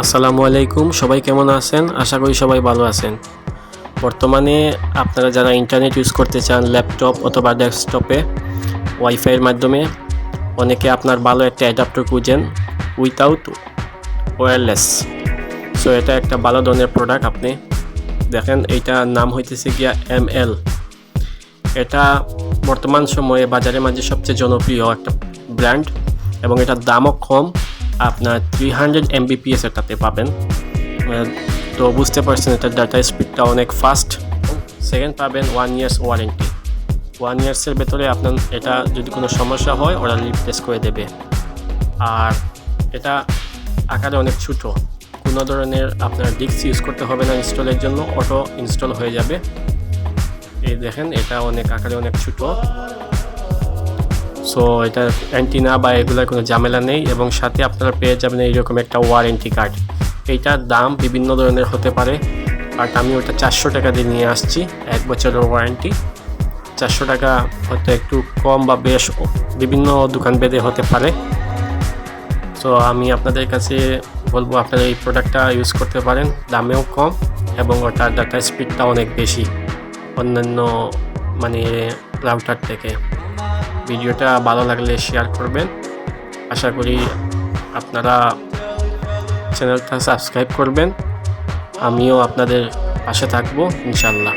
আসসালামু আলাইকুম, সবাই কেমন আছেন? আশা করি সবাই ভালো আছেন। বর্তমানে আপনারা যারা ইন্টারনেট ইউজ করতে চান ল্যাপটপ অথবা ডেস্কটপে ওয়াইফাইয়ের মাধ্যমে, অনেকে আপনার ভালো একটা অ্যাডাপ্টার খুঁজেন উইথাউট ওয়্যারলেস। সো এটা একটা ভালো ধরনের প্রোডাক্ট। আপনি দেখেন, এইটার নাম হইতেছে গিয়া ML। এটা বর্তমান সময়ে বাজারের মাঝে সবচেয়ে জনপ্রিয় একটা ব্র্যান্ড এবং এটার দামও কম। আপনার 300 mbps এটাতে পাবেন। তো বুঝতে পারছেন এটার ডাটা স্পিডটা অনেক ফাস্ট। সেকেন্ড পাবেন 1 years ওয়ারেন্টি। 1 yearsের ভেতরে আপনার এটা যদি কোনো সমস্যা হয় ওরা রিপ্লেস করে দেবে। আর এটা আকারে অনেক ছোটো, কোনো ধরনের আপনার ডিস্ক ইউজ করতে হবে না ইনস্টলের জন্য, অটো ইনস্টল হয়ে যাবে। এই দেখেন, এটা আকারে অনেক ছোটো। সো এটা অ্যান্টিনা বা এগুলোর কোনো ঝামেলা নেই এবং সাথে আপনারা পেয়ে যাবেন এইরকম একটা ওয়ারেন্টি কার্ড। এইটার দাম বিভিন্ন ধরনের হতে পারে, বাট আমি ওটা 400 টাকা দিয়ে নিয়ে আসছি। 1 বছরের ওয়ারেন্টি। 400 টাকা হয়তো একটু কম বা বেশ বিভিন্ন দোকান ভেদে হতে পারে। সো আমি আপনাদের কাছে বলবো আপনারা এই প্রোডাক্টটা ইউজ করতে পারেন, দামেও কম এবং ওটার ডাটা স্পিডটা অনেক বেশি অন্যান্য রাউটার থেকে। ভিডিওটা ভালো লাগলে শেয়ার করবেন। আশা করি আপনারা চ্যানেলটা সাবস্ক্রাইব করবেন। আমিও আপনাদের পাশে থাকবো ইনশাল্লাহ।